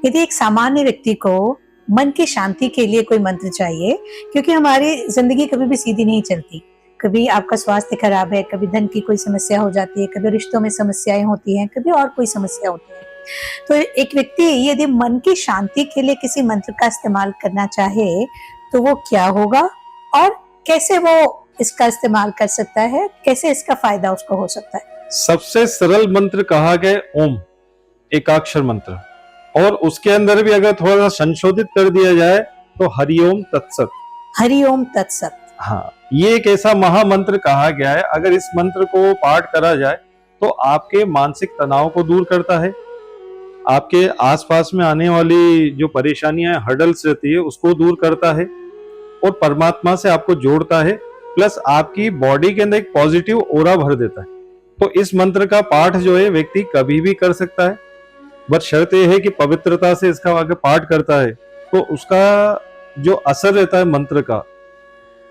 यदि एक सामान्य व्यक्ति को मन की शांति के लिए कोई मंत्र चाहिए, क्योंकि हमारी जिंदगी कभी भी सीधी नहीं चलती। कभी आपका स्वास्थ्य खराब है, कभी धन की कोई समस्या हो जाती है, कभी रिश्तों में समस्याएं होती हैं, कभी और कोई समस्या होती है। तो एक व्यक्ति यदि मन की शांति के लिए किसी मंत्र का इस्तेमाल करना चाहे तो वो क्या होगा और कैसे वो इसका इस्तेमाल कर सकता है, कैसे इसका फायदा उसको हो सकता है? सबसे सरल मंत्र कहा गया ओम, एकाक्षर मंत्र। और उसके अंदर भी अगर थोड़ा सा संशोधित कर दिया जाए तो हरिओम तत्सत। हरिओम तत्सत, हाँ, ये एक ऐसा महामंत्र कहा गया है। अगर इस मंत्र को पाठ करा जाए तो आपके मानसिक तनाव को दूर करता है, आपके आसपास में आने वाली जो परेशानियां हर्डल्स रहती है उसको दूर करता है और परमात्मा से आपको जोड़ता है। प्लस आपकी बॉडी के अंदर एक पॉजिटिव ऑरा भर देता है। तो इस मंत्र का पाठ जो है व्यक्ति कभी भी कर सकता है, बस शर्त यह है कि पवित्रता से इसका अगर पाठ करता है तो उसका जो असर रहता है मंत्र का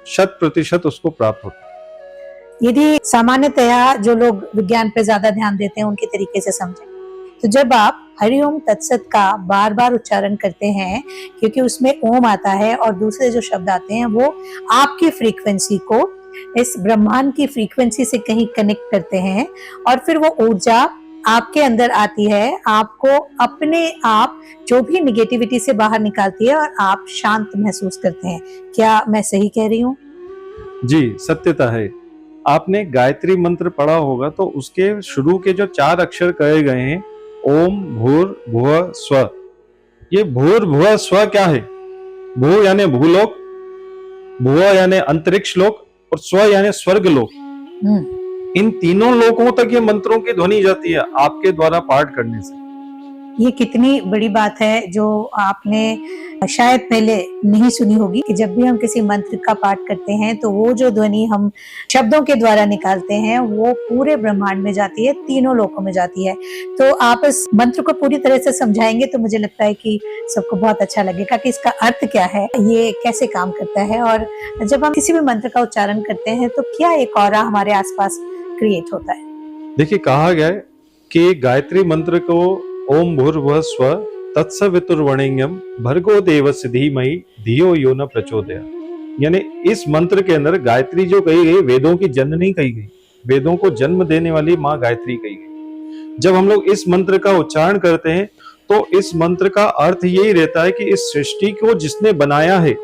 100% उसको प्राप्त होता है। यदि सामान्यतया जो लोग विज्ञान पे ज्यादा ध्यान देते हैं उनके तरीके से समझें तो जब आप हरिओम तत्सत का बार बार उच्चारण करते हैं, क्योंकि उसमें ओम आता है और दूसरे जो शब्द आते हैं वो आपकी फ्रीक्वेंसी को इस ब्रह्मांड की फ्रीक्वेंसी से कहीं कनेक्ट करते हैं और फिर वो ऊर्जा आपके अंदर आती है, आपको अपने आप जो भी निगेटिविटी से बाहर निकालती है और आप शांत महसूस करते हैं। क्या मैं सही कह रही हूँ? जी, सत्यता है। आपने गायत्री मंत्र पढ़ा होगा तो उसके शुरू के जो 4 अक्षर कहे गए हैं, ओम भूर भुव स्व। ये भूर भुव स्व क्या है? भू यानी भूलोक, भुव यानी अंतरिक्ष लोक और स्व यानी स्वर्ग लोक। इन तीनों लोकों तक ये मंत्रों की ध्वनि जाती है आपके द्वारा पाठ करने से। ये कितनी बड़ी बात है जो आपने शायद पहले नहीं सुनी होगी कि जब भी हम किसी मंत्र का पाठ करते हैं तो वो जो ध्वनि हम शब्दों के द्वारा निकालते हैं वो पूरे ब्रह्मांड में जाती है, तीनों लोकों में जाती है। तो आप इस मंत्र को पूरी तरह से समझाएंगे तो मुझे लगता है कि सबको बहुत अच्छा लगेगा कि इसका अर्थ क्या है, ये कैसे काम करता है और जब हम किसी भी मंत्र का उच्चारण करते हैं तो क्या एक ऑरा हमारे आसपास क्रिएट होता है। देखिए, कहा गया है कि गायत्री मंत्र को ओम भूर्भुवः स्वः तत्सवितुर्वरेण्यं भर्गो देवस्य धीमहि धियो यो न प्रचोदयात्। यानी इस मंत्र के अंदर गायत्री जो कही गई वेदों की जननी कही गई, वेदों को जन्म देने वाली माँ गायत्री कही गई। जब हम लोग इस मंत्र का उच्चारण करते हैं तो इस मंत्र का अर्थ यही रहता है कि इस सृष्टि को जिसने बनाया है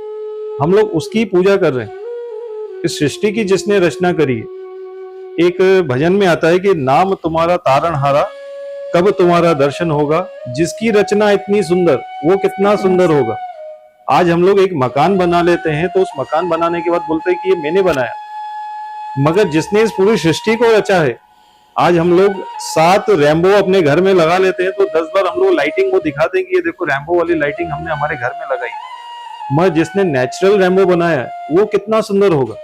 हम लोग उसकी पूजा कर रहे हैं। इस सृष्टि की जिसने रचना करी है। एक भजन में आता है कि नाम तुम्हारा तारणहारा कब तुम्हारा दर्शन होगा, जिसकी रचना इतनी सुंदर वो कितना सुंदर होगा। आज हम लोग एक मकान बना लेते हैं तो उस मकान बनाने के बाद बोलते हैं कि ये मैंने बनाया, मगर जिसने इस पूरी सृष्टि को रचा है। आज हम लोग 7 रैम्बो अपने घर में लगा लेते हैं तो 10 बार हम लोग लाइटिंग को दिखा देंगे, ये देखो रैम्बो वाली लाइटिंग हमने हमारे घर में लगाई, मगर जिसने नेचुरल रैम्बो बनाया है वो कितना सुंदर होगा।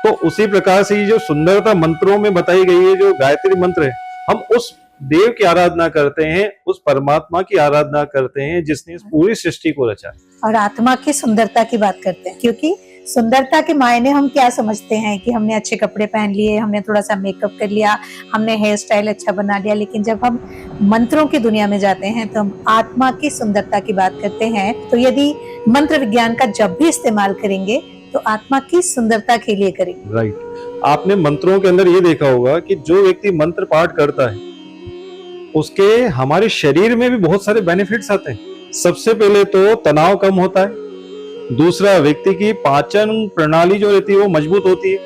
तो उसी प्रकार से ये जो सुंदरता मंत्रों में बताई गई है, जो गायत्री मंत्र है, हम उस देव की आराधना करते हैं, उस परमात्मा की आराधना करते हैं जिसने इस पूरी सृष्टि को रचा। और आत्मा की सुंदरता की बात करते हैं, क्योंकि सुंदरता के मायने हम क्या समझते हैं कि हमने अच्छे कपड़े पहन लिए, हमने थोड़ा सा मेकअप कर लिया, हमने हेयर स्टाइल अच्छा बना लिया। लेकिन जब हम मंत्रों की दुनिया में जाते हैं तो हम आत्मा की सुंदरता की बात करते हैं। तो यदि मंत्र विज्ञान का जब भी इस्तेमाल करेंगे तो आत्मा की सुंदरता के लिए करेंगे। राइट। आपने मंत्रों के अंदर ये देखा होगा कि जो व्यक्ति मंत्र पाठ करता है उसके हमारे शरीर में भी बहुत सारे बेनिफिट्स आते हैं। सबसे पहले तो तनाव कम होता है, दूसरा व्यक्ति की पाचन प्रणाली जो रहती है वो मजबूत होती है,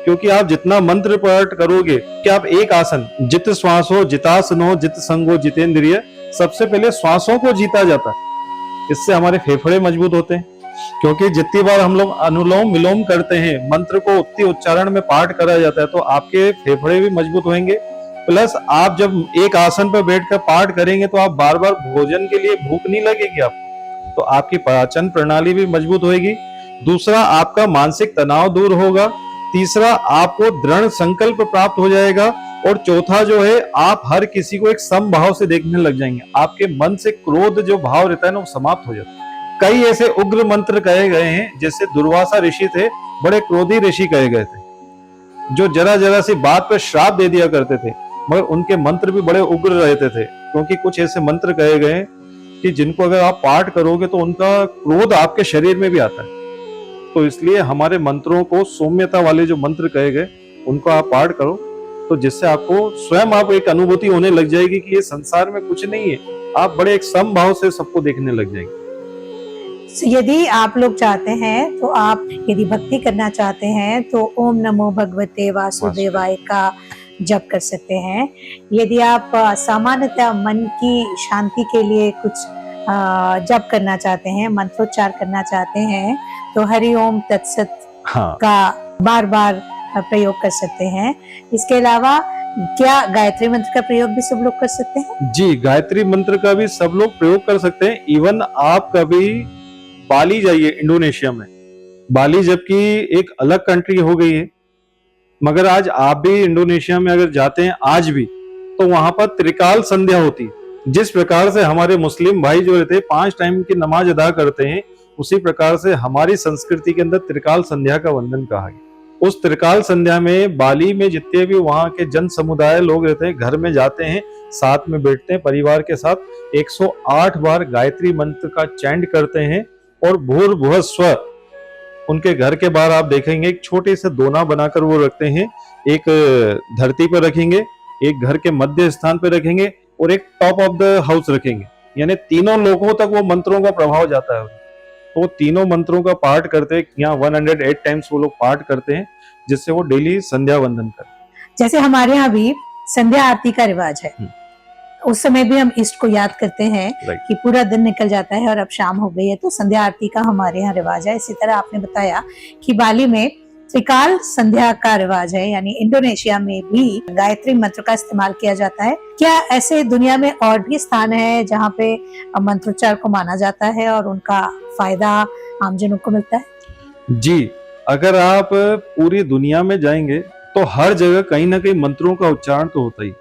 क्योंकि आप जितना मंत्र पाठ करोगे कि आप एक आसन जित श्वासो जितासनो जित संगो जितेंद्रिय, सबसे पहले श्वासों को जीता जाता है। इससे हमारे फेफड़े मजबूत होते हैं, क्योंकि जितनी बार हम लोग अनुलोम विलोम करते हैं, मंत्र को उतनी उच्चारण में पाठ करा जाता है तो आपके फेफड़े भी मजबूत होंगे। प्लस आप जब एक आसन पर बैठकर पाठ करेंगे तो आप बार बार भोजन के लिए भूख नहीं लगेगी आपको, तो आपकी पाचन प्रणाली भी मजबूत होगी। दूसरा, आपका मानसिक तनाव दूर होगा। तीसरा, आपको दृढ़ संकल्प प्राप्त हो जाएगा। और चौथा जो है, आप हर किसी को एक समभाव से देखने लग जाएंगे। आपके मन से क्रोध जो भाव रहता है ना वो समाप्त हो जाता है। कई ऐसे उग्र मंत्र कहे गए हैं, जैसे दुर्वासा ऋषि थे, बड़े क्रोधी ऋषि कहे गए थे, जो जरा जरा सी बात पर श्राप दे दिया करते थे, मगर उनके मंत्र भी बड़े उग्र रहते थे। क्योंकि कुछ ऐसे मंत्र कहे गए कि जिनको अगर आप पाठ करोगे तो उनका क्रोध आपके शरीर में भी आता है। तो इसलिए हमारे मंत्रों को सौम्यता वाले जो मंत्र कहे गए उनको आप पाठ करो, तो जिससे आपको स्वयं आप एक अनुभूति होने लग जाएगी कि ये संसार में कुछ नहीं है। आप बड़े एक समभाव से सबको देखने लग जाएंगे। यदि आप लोग चाहते हैं तो आप यदि भक्ति करना चाहते हैं तो ओम नमो भगवते वासुदेवाय का जप कर सकते हैं। यदि आप सामान्यतः मन की शांति के लिए कुछ जप करना चाहते हैं, मंत्रोच्चार करना चाहते हैं, तो हरि ओम तत्सत का बार बार प्रयोग कर सकते हैं। इसके अलावा क्या गायत्री मंत्र का प्रयोग भी सब लोग कर सकते हैं? जी, गायत्री मंत्र का भी सब लोग प्रयोग कर सकते हैं। इवन आप कभी बाली जाइए, इंडोनेशिया में, बाली जबकि एक अलग कंट्री हो गई है, मगर आज आप भी इंडोनेशिया में अगर जाते हैं आज भी, तो वहां पर त्रिकाल संध्या होती है। जिस प्रकार से हमारे मुस्लिम भाई जो रहते हैं 5 टाइम की नमाज अदा करते हैं, उसी प्रकार से हमारी संस्कृति के अंदर त्रिकाल संध्या का वंदन कहा गया। उस त्रिकाल संध्या में बाली में जितने भी वहां के जन समुदाय लोग रहते हैं, घर में जाते हैं, साथ में बैठते हैं परिवार के साथ, 108 बार गायत्री मंत्र का चैंट करते हैं और भूर्भुवः स्वः। उनके घर के बाहर आप देखेंगे एक छोटे से दोना बनाकर वो रखते हैं, एक धरती पर रखेंगे, एक घर के मध्य स्थान पर रखेंगे और एक टॉप ऑफ द हाउस रखेंगे, यानी तीनों लोगों तक वो मंत्रों का प्रभाव जाता है। तो तीनों मंत्रों का पाठ करते हैं, यहाँ 108 टाइम्स वो लोग पाठ करते हैं, जिससे वो डेली संध्या वंदन करते हैं। जैसे हमारे यहाँ भी संध्या आरती का रिवाज है, उस समय भी हम इष्ट को याद करते हैं कि पूरा दिन निकल जाता है और अब शाम हो गई है, तो संध्या आरती का हमारे यहाँ रिवाज है। इसी तरह आपने बताया कि बाली में त्रिकाल संध्या का रिवाज है, यानी इंडोनेशिया में भी गायत्री मंत्र का इस्तेमाल किया जाता है। क्या ऐसे दुनिया में और भी स्थान है जहाँ पे मंत्रोच्चार को माना जाता है और उनका फायदा आमजनों को मिलता है? जी, अगर आप पूरी दुनिया में जाएंगे तो हर जगह कहीं ना कहीं मंत्रों का उच्चारण तो होता ही।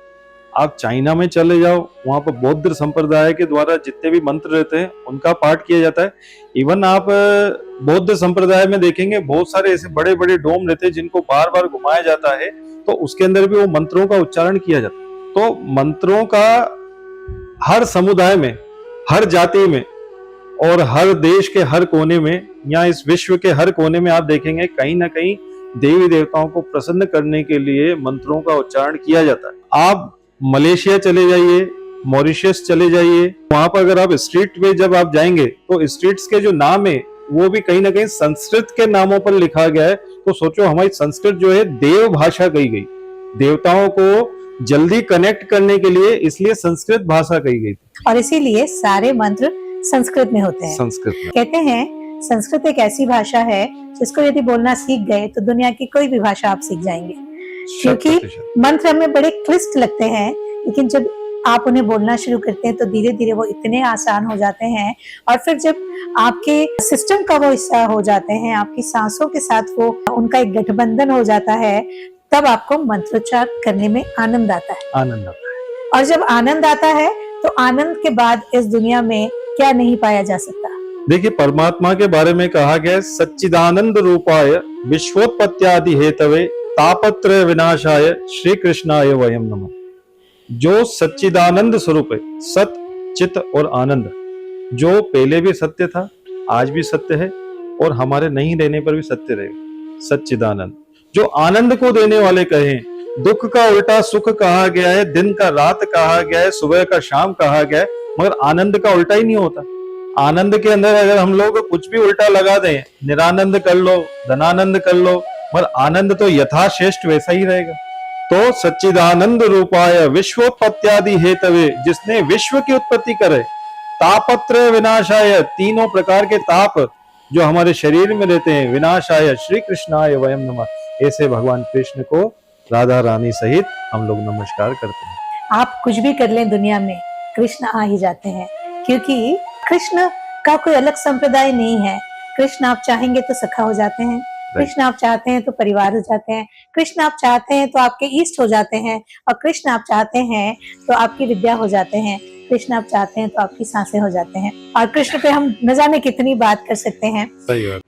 आप चाइना में चले जाओ, वहां पर बौद्ध संप्रदाय के द्वारा जितने भी मंत्र रहते हैं उनका पाठ किया जाता है। इवन आप बौद्ध संप्रदाय में देखेंगे बहुत सारे ऐसे बड़े बड़े डोम रहते हैं जिनको बार बार घुमाया जाता है, तो उसके अंदर भी वो मंत्रों का उच्चारण किया जाता है। तो मंत्रों का हर समुदाय में, हर जाति में और हर देश के हर कोने में या इस विश्व के हर कोने में आप देखेंगे कहीं ना कहीं देवी देवताओं को प्रसन्न करने के लिए मंत्रों का उच्चारण किया जाता है। आप मलेशिया चले जाइए, मॉरिशस चले जाइए, वहां पर अगर आप स्ट्रीट पे जब आप जाएंगे तो स्ट्रीट्स के जो नाम है वो भी कहीं ना कहीं संस्कृत के नामों पर लिखा गया है। तो सोचो, हमारी संस्कृत जो है देव भाषा कही गई, देवताओं को जल्दी कनेक्ट करने के लिए इसलिए संस्कृत भाषा कही गई और इसीलिए सारे मंत्र संस्कृत में होते हैं। संस्कृत में कहते हैं संस्कृत एक ऐसी भाषा है जिसको यदि बोलना सीख गए तो दुनिया की कोई भी भाषा आप सीख जाएंगे, क्योंकि मंत्र हमें बड़े क्लिष्ट लगते हैं, लेकिन जब आप उन्हें बोलना शुरू करते हैं तो धीरे धीरे वो इतने आसान हो जाते हैं, और फिर जब आपके सिस्टम का वो हिस्सा हो जाते हैं, आपकी सांसों के साथ वो उनका एक गठबंधन हो जाता है, तब आपको मंत्रोच्चार करने में आनंद आता है। और जब आनंद आता है तो आनंद के बाद इस दुनिया में क्या नहीं पाया जा सकता। देखिए, परमात्मा के बारे में कहा गया है, सच्चिदानंद रूपाय विश्वोत्पत्त्यादि हेतवे तापत्रय विनाशाय श्री कृष्णाय वयम नमः। जो सच्चिदानंद स्वरूप है, सत चित और आनंद, जो पहले भी सत्य था, आज भी सत्य है और हमारे नहीं रहने पर भी सत्य रहेगा। सच्चिदानंद जो आनंद को देने वाले कहे, दुख का उल्टा सुख कहा गया है, दिन का रात कहा गया है, सुबह का शाम कहा गया है, मगर आनंद का उल्टा ही नहीं होता। आनंद के अंदर अगर हम लोग कुछ भी उल्टा लगा दें, निरानंद कर लो, धनानंद कर लो, मगर आनंद तो यथाश्रेष्ठ वैसा ही रहेगा। तो सच्चिदानंद रूपाय विश्वोत्पत्त्यादि हेतवे, जिसने विश्व की उत्पत्ति करे, तापत्रय विनाशाय, तीनों प्रकार के ताप जो हमारे शरीर में रहते हैं, विनाशाय श्री कृष्णाय वयम नमः। ऐसे भगवान कृष्ण को राधा रानी सहित हम लोग नमस्कार करते हैं। आप कुछ भी कर लें दुनिया में, कृष्ण आ ही जाते हैं, क्योंकि कृष्ण का कोई अलग संप्रदाय नहीं है। कृष्ण आप चाहेंगे तो सखा हो जाते हैं, कृष्ण आप चाहते हैं तो परिवार हो जाते हैं, कृष्ण आप चाहते हैं तो आपके इष्ट हो जाते हैं, और कृष्ण आप चाहते हैं तो आपकी विद्या हो जाते हैं, कृष्ण आप चाहते हैं तो आपकी सांसें हो जाते हैं। और कृष्ण पे हम न जाने कितनी बात कर सकते हैं। सही बात।